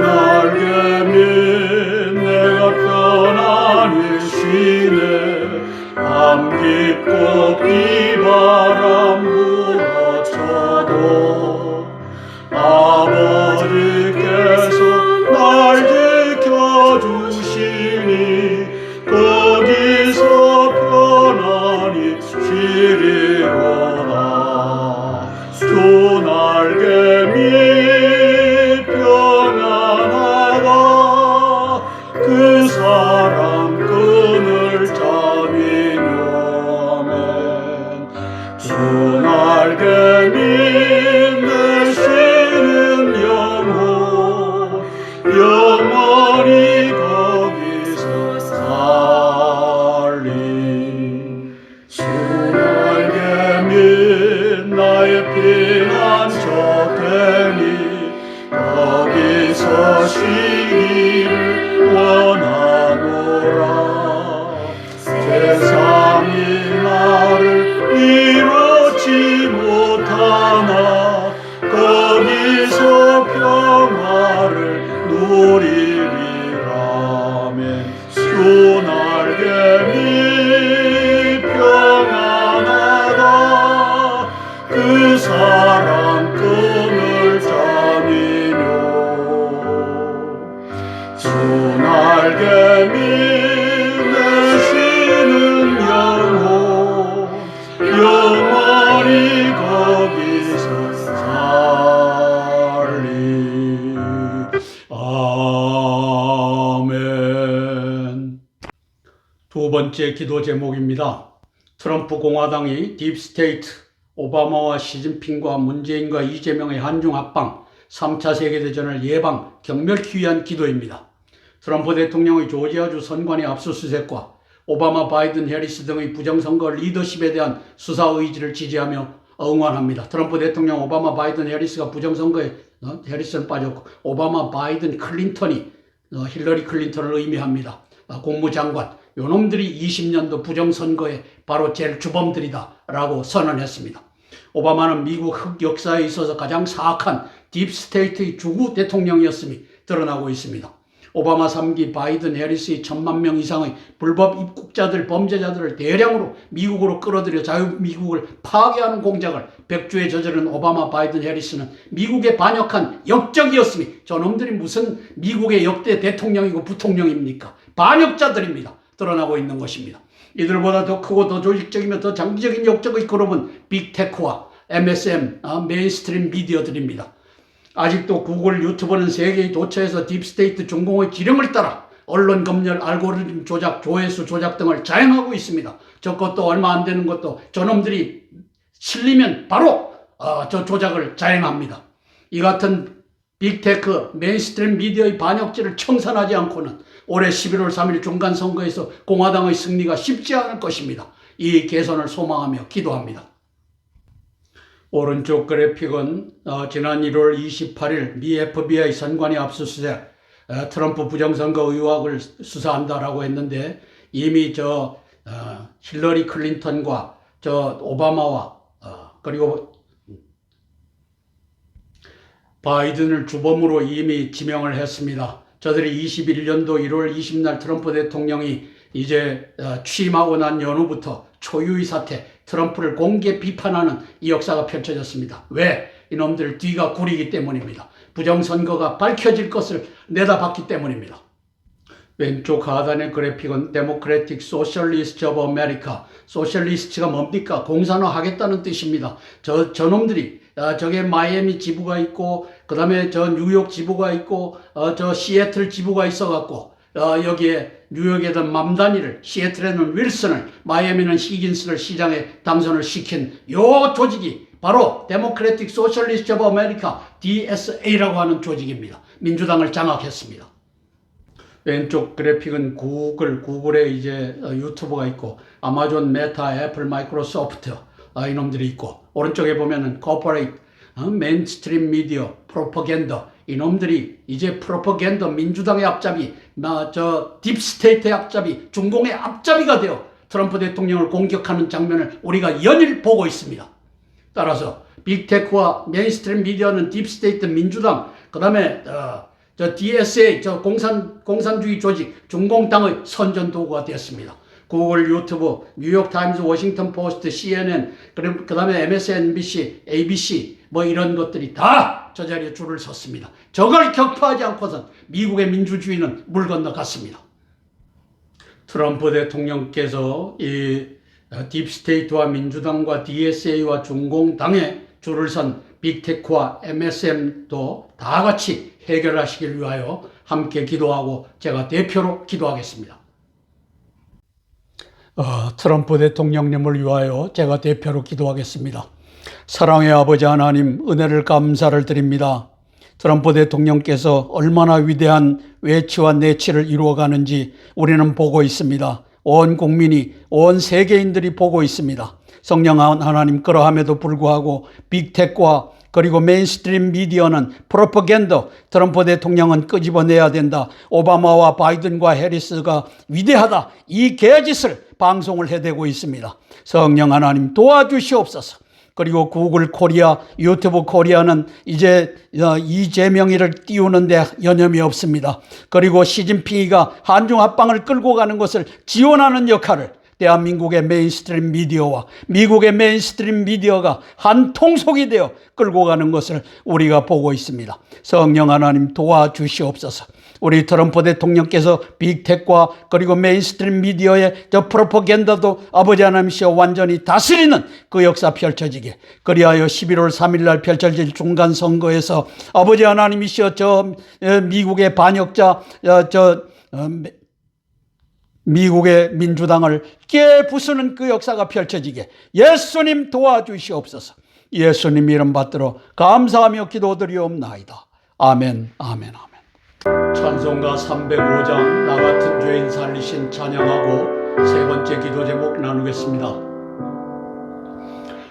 날개 및 내가 편안히 쉬네 밤 깊고 비바람 불어쳐도 아버지께서 날 지켜주시니 거기서 편안히 쉬리로다. 주 날개 밑 평안하다. 그 사람 끈을 잡이뇨. 아멘. 주 날개 밑 내 쉬는 영혼 영원히 거기서 살리. 주 날개 밑 나의 피난처 되니 거기서 쉬기를 원하노라. 세상이 나를 이루지 못하나 거기서 평화를 누리리라면 주 날개 밑 평안하다. 그 사람 끈을 잡이뇨. 주 날개 밑 내 쉬는 영혼 영원히 거기서 살리. 아멘. 두 번째 기도 제목입니다. 트럼프 공화당이 딥스테이트, 오바마와 시진핑과 문재인과 이재명의 한중합방 3차 세계대전을 예방, 경멸하기 위한 기도입니다. 트럼프 대통령의 조지아주 선관위 압수수색과 오바마, 바이든, 해리스 등의 부정선거 리더십에 대한 수사 의지를 지지하며 응원합니다. 트럼프 대통령, 오바마, 바이든, 해리스가 부정선거에 해리스는 빠졌고 오바마, 바이든, 클린턴이 힐러리 클린턴을 의미합니다. 국무장관, 요놈들이 20년도 부정선거에 바로 제일 주범들이다라고 선언했습니다. 오바마는 미국 흑역사에 있어서 가장 사악한 딥스테이트의 주구 대통령이었음이 드러나고 있습니다. 오바마 3기, 바이든, 해리스의 1,000만 명 이상의 불법 입국자들, 범죄자들을 대량으로 미국으로 끌어들여 자유미국을 파괴하는 공작을 백주에 저지른 오바마, 바이든, 해리스는 미국에 반역한 역적이었으니 저놈들이 무슨 미국의 역대 대통령이고 부통령입니까? 반역자들입니다. 드러나고 있는 것입니다. 이들보다 더 크고 더 조직적이며 더 장기적인 역적의 그룹은 빅테크와 MSM, 메인스트림 미디어들입니다. 아직도 구글, 유튜브는 세계의 도처에서 딥스테이트 중공의 지령을 따라 언론 검열, 알고리즘 조작, 조회수 조작 등을 자행하고 있습니다. 저것도 얼마 안 되는 것도 저놈들이 실리면 바로 저 조작을 자행합니다. 이 같은 빅테크, 메인스트림 미디어의 반역죄를 청산하지 않고는 올해 11월 3일 중간선거에서 공화당의 승리가 쉽지 않을 것입니다. 이 개선을 소망하며 기도합니다. 오른쪽 그래픽은 지난 1월 28일 미 FBI 선관위 압수수색 트럼프 부정선거 의혹을 수사한다라고 했는데 이미 힐러리 클린턴과 오바마와 그리고 바이든을 주범으로 이미 지명을 했습니다. 저들이 21년도 1월 20날 트럼프 대통령이 이제 취임하고 난 연후부터 초유의 사태, 트럼프를 공개 비판하는 이 역사가 펼쳐졌습니다. 왜? 이놈들 뒤가 구리기 때문입니다. 부정선거가 밝혀질 것을 내다봤기 때문입니다. 왼쪽 하단의 그래픽은 데모크래틱 소셜리스트 오브 아메리카. 소셜리스트가 뭡니까? 공산화하겠다는 뜻입니다. 저놈들이 저게 마이애미 지부가 있고 그 다음에 뉴욕 지부가 있고 시애틀 지부가 있어갖고 여기에 뉴욕에는 맘다니를, 시애틀에는 윌슨을, 마이애미는 히긴스를 시장에 당선을 시킨 요 조직이 바로 데모크래틱 소셜리스트 오브 아메리카 DSA라고 하는 조직입니다. 민주당을 장악했습니다. 왼쪽 그래픽은 구글에 이제 유튜브가 있고 아마존, 메타, 애플, 마이크로소프트 이놈들이 있고 오른쪽에 보면은 코퍼레이트, 메인스트림 미디어, 프로퍼간다 이놈들이 이제 프로퍼간다 민주당의 앞잡이, 딥스테이트의 앞잡이, 중공의 앞잡이가 되어 트럼프 대통령을 공격하는 장면을 우리가 연일 보고 있습니다. 따라서 빅테크와 메인스트림 미디어는 딥스테이트 민주당, 그 다음에 DSA, 공산주의 조직, 중공당의 선전도구가 되었습니다. 구글, 유튜브, 뉴욕타임즈, 워싱턴 포스트, CNN, 그 다음에 MSNBC, ABC 이런 것들이 다 저 자리에 줄을 섰습니다. 저걸 격파하지 않고선 미국의 민주주의는 물 건너갔습니다. 트럼프 대통령께서 이 딥스테이트와 민주당과 DSA와 중공당에 줄을 선 빅테크와 MSM도 다 같이 해결하시길 위하여 함께 기도하고 제가 대표로 기도하겠습니다. 트럼프 대통령님을 위하여 제가 대표로 기도하겠습니다. 사랑의 아버지 하나님, 은혜를 감사를 드립니다. 트럼프 대통령께서 얼마나 위대한 외치와 내치를 이루어가는지 우리는 보고 있습니다. 온 국민이, 온 세계인들이 보고 있습니다. 성령 하나님, 그러함에도 불구하고 빅테크와 그리고 메인스트림 미디어는 프로퍼간다, 트럼프 대통령은 끄집어내야 된다, 오바마와 바이든과 해리스가 위대하다, 이 개짓을 방송을 해대고 있습니다. 성령 하나님 도와주시옵소서. 그리고 구글 코리아, 유튜브 코리아는 이제 이재명이를 띄우는 데 여념이 없습니다. 그리고 시진핑이가 한중 합방을 끌고 가는 것을 지원하는 역할을 대한민국의 메인스트림 미디어와 미국의 메인스트림 미디어가 한 통속이 되어 끌고 가는 것을 우리가 보고 있습니다. 성령 하나님 도와주시옵소서. 우리 트럼프 대통령께서 빅테크와 그리고 메인스트림 미디어의 프로퍼간다도 아버지 하나님이시여 완전히 다스리는 그 역사 펼쳐지게, 그리하여 11월 3일 날 펼쳐질 중간선거에서 아버지 하나님이시여 미국의 반역자 미국의 민주당을 깨부수는 그 역사가 펼쳐지게 예수님 도와주시옵소서. 예수님 이름 받들어 감사하며 기도드리옵나이다. 아멘, 아멘, 아멘. 찬송가 305장 나 같은 죄인 살리신 찬양하고 세 번째 기도 제목 나누겠습니다.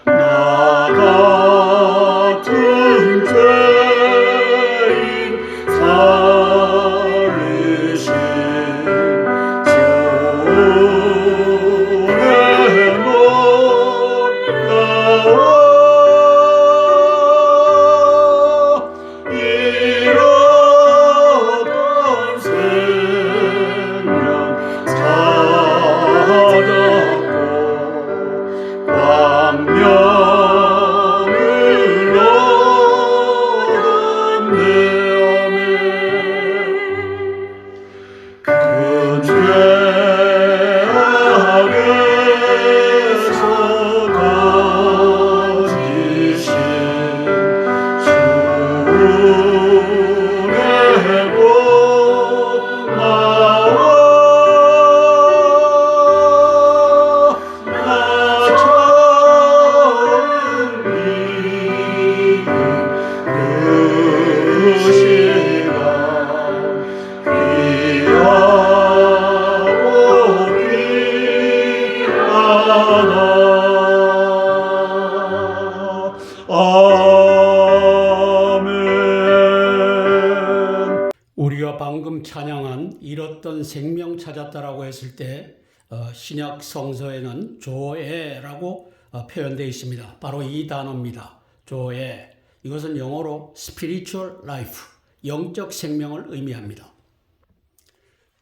나 같은 죄인 살리신 찬양한 잃었던 생명 찾았다라고 했을 때 신약 성서에는 조에라고 표현되어 있습니다. 바로 이 단어입니다. 조에. 이것은 영어로 spiritual life, 영적 생명을 의미합니다.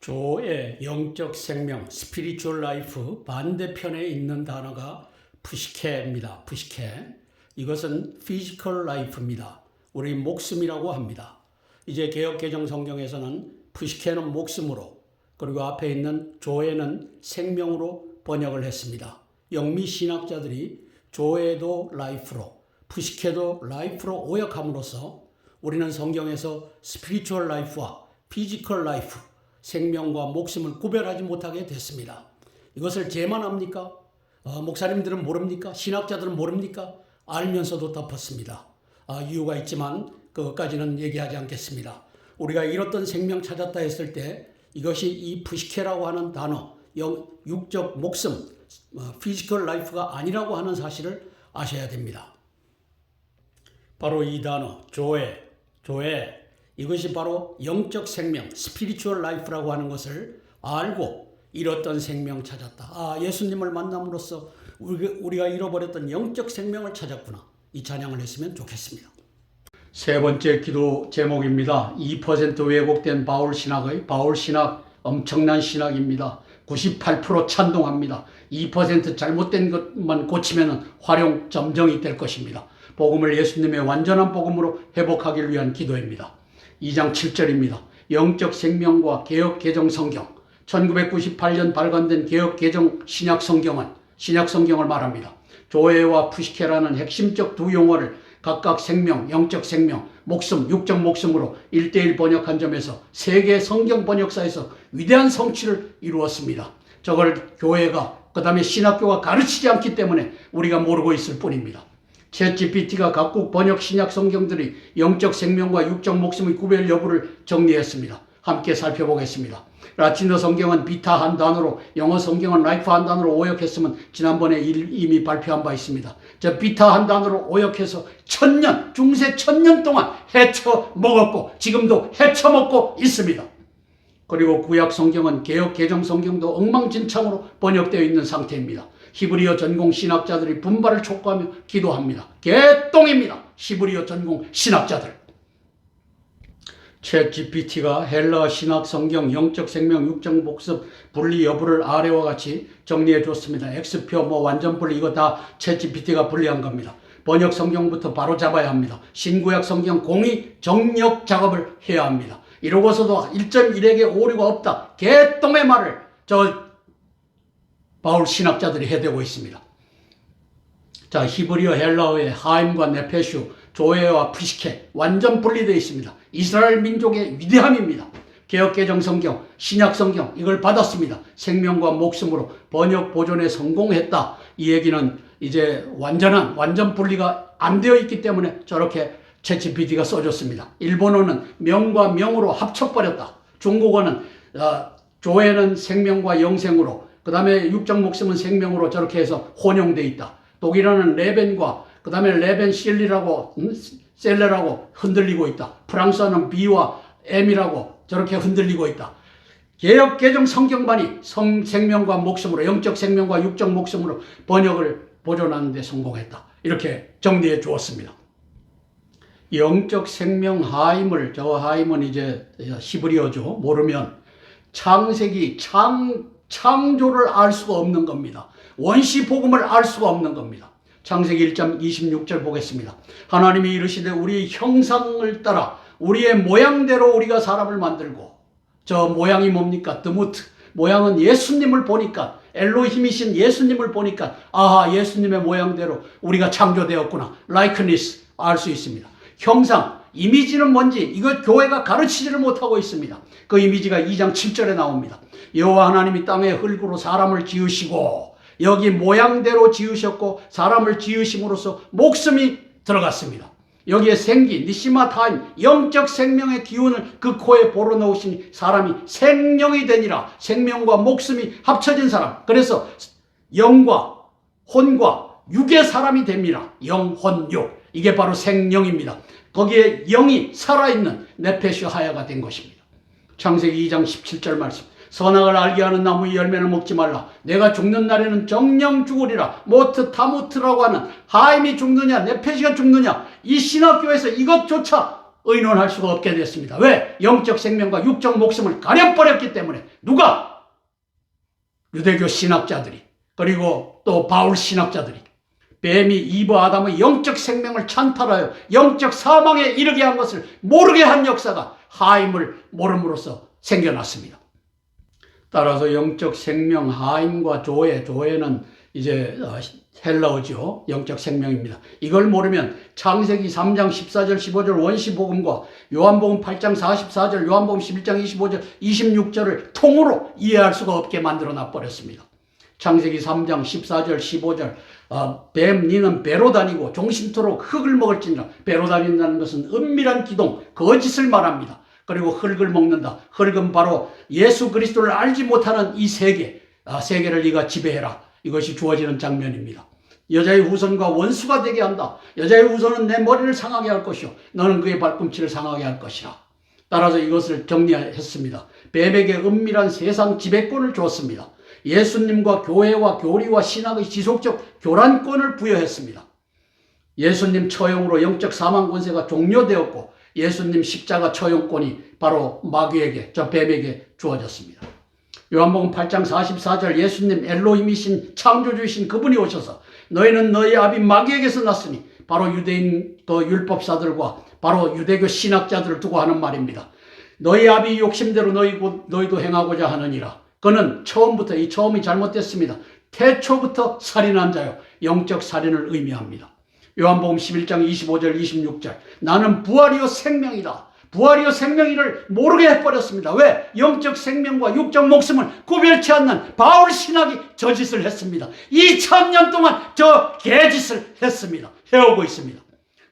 조의 영적 생명, spiritual life 반대편에 있는 단어가 푸시케입니다. 푸시케. 이것은 physical life입니다. 우리 목숨이라고 합니다. 이제 개역개정 성경에서는 푸시케는 목숨으로, 그리고 앞에 있는 조에는 생명으로 번역을 했습니다. 영미 신학자들이 조에도 라이프로, 푸시케도 라이프로 오역함으로써 우리는 성경에서 스피리추얼 라이프와 피지컬 라이프, 생명과 목숨을 구별하지 못하게 됐습니다. 이것을 제만 합니까? 목사님들은 모릅니까? 신학자들은 모릅니까? 알면서도 덮었습니다. 이유가 있지만 그것까지는 얘기하지 않겠습니다. 우리가 잃었던 생명 찾았다 했을 때 이것이 이 푸시케라고 하는 단어, 육적 목숨, 피지컬 라이프가 아니라고 하는 사실을 아셔야 됩니다. 바로 이 단어, 조에, 이것이 바로 영적 생명, 스피리추얼 라이프라고 하는 것을 알고 잃었던 생명 찾았다. 예수님을 만남으로써 우리가 잃어버렸던 영적 생명을 찾았구나. 이 찬양을 했으면 좋겠습니다. 세 번째 기도 제목입니다. 2% 왜곡된 바울 신학 엄청난 신학입니다. 98% 찬동합니다. 2% 잘못된 것만 고치면 활용 점정이 될 것입니다. 복음을 예수님의 완전한 복음으로 회복하기 위한 기도입니다. 2장 7절입니다. 영적 생명과 개역 개정 성경, 1998년 발간된 개역 개정 신약 성경을 말합니다. 조에와 푸시케라는 핵심적 두 용어를 각각 생명, 영적 생명, 목숨, 육적 목숨으로 1:1 번역한 점에서 세계 성경 번역사에서 위대한 성취를 이루었습니다. 저걸 교회가, 그 다음에 신학교가 가르치지 않기 때문에 우리가 모르고 있을 뿐입니다. 챗GPT가 각국 번역 신약 성경들이 영적 생명과 육적 목숨의 구별 여부를 정리했습니다. 함께 살펴보겠습니다. 라틴어 성경은 비타 한 단어로, 영어 성경은 라이프 한 단어로 오역했으면 지난번에 이미 발표한 바 있습니다. 저 비타 한 단어로 오역해서 중세 1000년 동안 헤쳐먹었고 지금도 헤쳐먹고 있습니다. 그리고 구약 성경은 개역 개정 성경도 엉망진창으로 번역되어 있는 상태입니다. 히브리어 전공 신학자들이 분발을 촉구하며 기도합니다. 개똥입니다. 히브리어 전공 신학자들. 챗GPT가 헬라 신학 성경 영적 생명 육적 목숨 분리 여부를 아래와 같이 정리해 줬습니다. X표 완전 분리 이거 다 챗GPT가 분리한 겁니다. 번역 성경부터 바로 잡아야 합니다. 신구약 성경 공의 정력 작업을 해야 합니다. 이러고서도 1.1에게 오류가 없다. 개똥의 말을 바울 신학자들이 해대고 있습니다. 자, 히브리어 헬라어의 하임과 네페슈, 조에와 푸시케 완전 분리되어 있습니다. 이스라엘 민족의 위대함입니다. 개역개정 성경, 신약 성경 이걸 받았습니다. 생명과 목숨으로 번역 보존에 성공했다. 이 얘기는 이제 완전 분리가 안 되어 있기 때문에 저렇게 챗GPT가 써줬습니다. 일본어는 명과 명으로 합쳐버렸다. 중국어는 조에는 생명과 영생으로, 그 다음에 육적 목숨은 생명으로 저렇게 해서 혼용되어 있다. 독일어는 레벤과 그 다음에 레벤 셀레라고 흔들리고 있다. 프랑스어는 B와 M이라고 저렇게 흔들리고 있다. 개역 개정 성경만이 생명과 목숨으로, 영적 생명과 육적 목숨으로 번역을 보존하는 데 성공했다. 이렇게 정리해 주었습니다. 영적 생명 하임을, 저 하임은 이제 히브리어죠. 모르면 창세기 창조를 알 수가 없는 겁니다. 원시 복음을 알 수가 없는 겁니다. 창세기 1장 26절 보겠습니다. 하나님이 이르시되 우리 형상을 따라 우리의 모양대로 우리가 사람을 만들고, 저 모양이 뭡니까? 드무트. 모양은 예수님을 보니까, 엘로힘이신 예수님을 보니까 예수님의 모양대로 우리가 창조되었구나. 라이크니스 알 수 있습니다. 형상, 이미지는 뭔지 이거 교회가 가르치지를 못하고 있습니다. 그 이미지가 2장 7절에 나옵니다. 여호와 하나님이 땅의 흙으로 사람을 지으시고, 여기 모양대로 지으셨고 사람을 지으심으로써 목숨이 들어갔습니다. 여기에 생기, 니시마 타임, 영적 생명의 기운을 그 코에 불어넣으시니 사람이 생명이 되니라. 생명과 목숨이 합쳐진 사람. 그래서 영과 혼과 육의 사람이 됩니다. 영, 혼, 육. 이게 바로 생명입니다. 거기에 영이 살아있는 네페슈 하야가 된 것입니다. 창세기 2장 17절 말씀. 선악을 알게 하는 나무의 열매는 먹지 말라. 내가 죽는 날에는 정령 죽으리라. 모트 타무트라고 하는 하임이 죽느냐 네페시가 죽느냐, 이 신학교에서 이것조차 의논할 수가 없게 됐습니다. 왜? 영적 생명과 육적 목숨을 가려버렸기 때문에. 누가? 유대교 신학자들이, 그리고 또 바울 신학자들이 뱀이 이브 아담의 영적 생명을 찬탈하여 영적 사망에 이르게 한 것을 모르게 한 역사가 하임을 모름으로써 생겨났습니다. 따라서 영적 생명 하임과 조회는 이제 헬라어죠. 영적 생명입니다. 이걸 모르면 창세기 3장 14절 15절 원시복음과 요한복음 8장 44절 요한복음 11장 25절 26절을 통으로 이해할 수가 없게 만들어놔 버렸습니다. 창세기 3장 14절 15절 뱀 니는 배로 다니고 종신토록 흙을 먹을지니라. 배로 다닌다는 것은 은밀한 기동, 거짓을 말합니다. 그리고 흙을 먹는다. 흙은 바로 예수 그리스도를 알지 못하는 이 세계를 네가 지배해라. 이것이 주어지는 장면입니다. 여자의 후손과 원수가 되게 한다. 여자의 후손은 내 머리를 상하게 할 것이요 너는 그의 발꿈치를 상하게 할 것이라. 따라서 이것을 정리했습니다. 뱀에게 은밀한 세상 지배권을 줬습니다. 예수님과 교회와 교리와 신학의 지속적 교란권을 부여했습니다. 예수님 처형으로 영적 사망 권세가 종료되었고 예수님 십자가 처형권이 바로 마귀에게, 저 뱀에게 주어졌습니다. 요한복음 8장 44절 예수님 엘로힘이신 창조주이신 그분이 오셔서 너희는 너희 아비 마귀에게서 났으니, 바로 유대인 그 율법사들과 바로 유대교 신학자들을 두고 하는 말입니다. 너희 아비 욕심대로 너희도 행하고자 하느니라. 그는 처음부터, 이 처음이 잘못됐습니다. 태초부터 살인한 자요, 영적 살인을 의미합니다. 요한복음 11장 25절 26절 나는 부활이요 생명이다. 부활이요 생명이를 모르게 해버렸습니다. 왜? 영적 생명과 육적 목숨을 구별치 않는 바울 신학이 저 짓을 했습니다. 2000년 동안 저 개짓을 했습니다. 해오고 있습니다.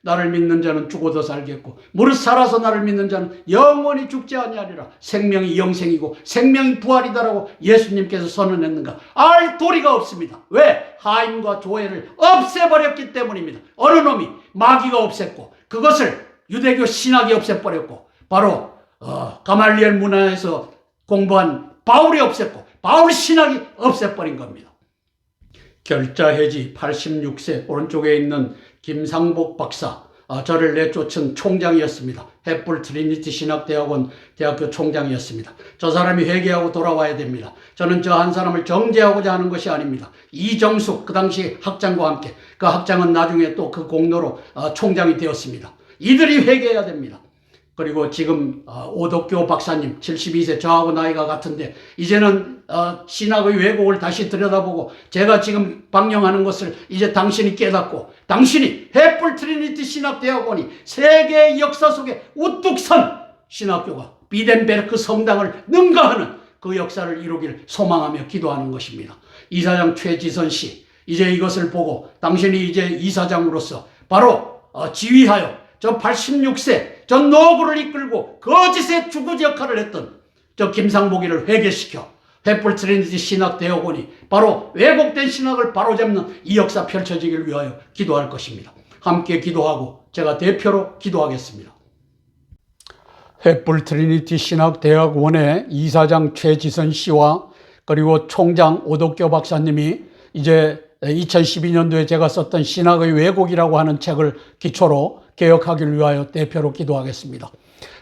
나를 믿는 자는 죽어도 살겠고 무릇 살아서 나를 믿는 자는 영원히 죽지 아니하리라. 생명이 영생이고 생명이 부활이다라고 예수님께서 선언했는가? 알 도리가 없습니다. 왜? 하임과 조회를 없애버렸기 때문입니다. 어느 놈이? 마귀가 없앴고 그것을 유대교 신학이 없애버렸고 바로 가말리엘 문화에서 공부한 바울이 없앴고 바울 신학이 없애버린 겁니다. 결자해지 86세 오른쪽에 있는 김상복 박사, 저를 내쫓은 총장이었습니다. 햇불 트리니티 신학대학원 대학교 총장이었습니다. 저 사람이 회개하고 돌아와야 됩니다. 저는 저 한 사람을 정죄하고자 하는 것이 아닙니다. 이정숙 그 당시 학장과 함께, 그 학장은 나중에 또 그 공로로 총장이 되었습니다. 이들이 회개해야 됩니다. 그리고 지금 오덕교 박사님 72세, 저하고 나이가 같은데 이제는 신학의 왜곡을 다시 들여다보고 제가 지금 방영하는 것을 이제 당신이 깨닫고 당신이 햇불 트리니티 신학대학원이 세계의 역사 속에 우뚝 선 신학교가 비덴베르크 성당을 능가하는 그 역사를 이루길 소망하며 기도하는 것입니다. 이사장 최지선 씨, 이제 이것을 보고 당신이 이제 이사장으로서 바로 지휘하여 저 86세 저 노구를 이끌고 거짓의 주구지 역할을 했던 저 김상복이를 회개시켜 햇불 트리니티 신학대학원이 바로 왜곡된 신학을 바로잡는 이 역사 펼쳐지기를 위하여 기도할 것입니다. 함께 기도하고 제가 대표로 기도하겠습니다. 햇불 트리니티 신학대학원의 이사장 최지선 씨와 그리고 총장 오덕교 박사님이 이제 2012년도에 제가 썼던 신학의 왜곡이라고 하는 책을 기초로 개혁하기를 위하여 대표로 기도하겠습니다.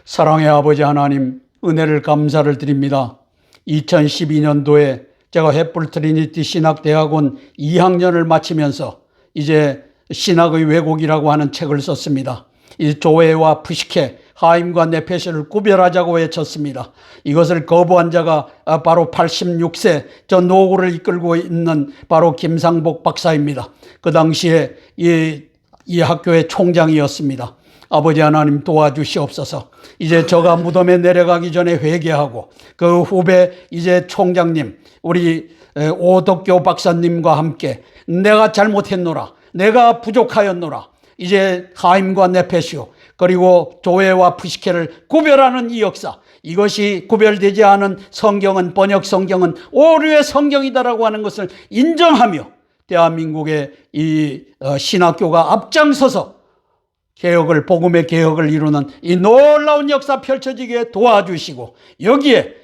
사랑의 아버지 하나님, 은혜를 감사를 드립니다. 2012년도에 제가 햇불 트리니티 신학대학원 2학년을 마치면서 이제 신학의 왜곡이라고 하는 책을 썼습니다. 이 조회와 푸시케, 하임과 네페시를 구별하자고 외쳤습니다. 이것을 거부한 자가 바로 86세 저 노구를 이끌고 있는 바로 김상복 박사입니다. 그 당시에 이 학교의 총장이었습니다. 아버지 하나님 도와주시옵소서. 이제 저가 무덤에 내려가기 전에 회개하고 그 후배 이제 총장님 우리 오덕교 박사님과 함께 내가 잘못했노라, 내가 부족하였노라, 이제 하임과 네페시오 그리고 조회와 푸시케를 구별하는 이 역사, 이것이 구별되지 않은 성경은, 번역 성경은 오류의 성경이다라고 하는 것을 인정하며 대한민국의 이 신학교가 앞장서서 개혁을, 복음의 개혁을 이루는 이 놀라운 역사 펼쳐지게 도와주시고, 여기에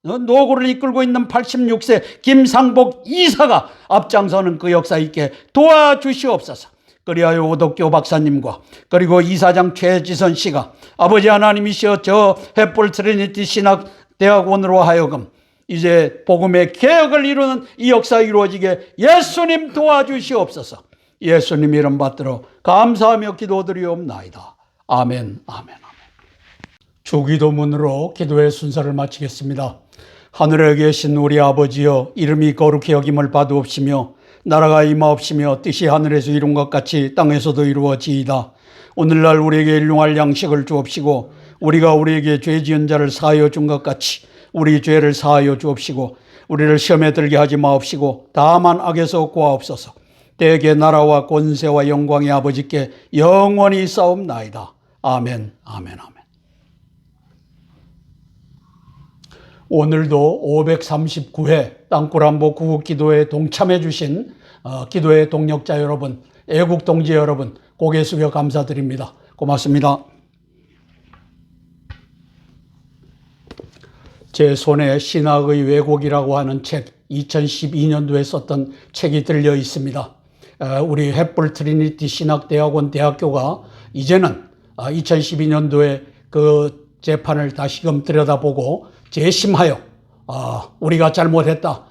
노고를 이끌고 있는 86세 김상복 이사가 앞장서는 그 역사 있게 도와주시옵소서. 그리하여 오덕교 박사님과 그리고 이사장 최지선 씨가 아버지 하나님이시여 저 햇불 트리니티 신학대학원으로 하여금 이제 복음의 개혁을 이루는 이 역사 이루어지게 예수님 도와주시옵소서. 예수님 이름 받들어 감사하며 기도드리옵나이다. 아멘, 아멘, 아멘. 주기도문으로 기도의 순서를 마치겠습니다. 하늘에 계신 우리 아버지여, 이름이 거룩히 여김을 받으옵시며 나라가 임하옵시며 뜻이 하늘에서 이룬 것 같이 땅에서도 이루어지이다. 오늘날 우리에게 일용할 양식을 주옵시고 우리가 우리에게 죄 지은 자를 사하여 준 것 같이 우리 죄를 사하여 주옵시고 우리를 시험에 들게 하지 마옵시고 다만 악에서 구하옵소서. 대개 나라와 권세와 영광의 아버지께 영원히 싸움나이다. 아멘, 아멘, 아멘. 오늘도 539회 땅굴안보 구국기도에 동참해 주신 기도의 동력자 여러분, 애국동지 여러분, 고개 숙여 감사드립니다. 고맙습니다. 제 손에 신학의 왜곡이라고 하는 책, 2012년도에 썼던 책이 들려 있습니다. 우리 햇불 트리니티 신학대학원 대학교가 이제는 2012년도에 그 재판을 다시금 들여다보고 재심하여 우리가 잘못했다,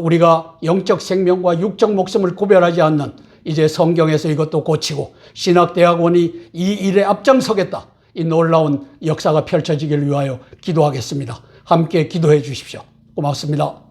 우리가 영적 생명과 육적 목숨을 구별하지 않는 이제 성경에서 이것도 고치고 신학대학원이 이 일에 앞장서겠다, 이 놀라운 역사가 펼쳐지길 위하여 기도하겠습니다. 함께 기도해 주십시오. 고맙습니다.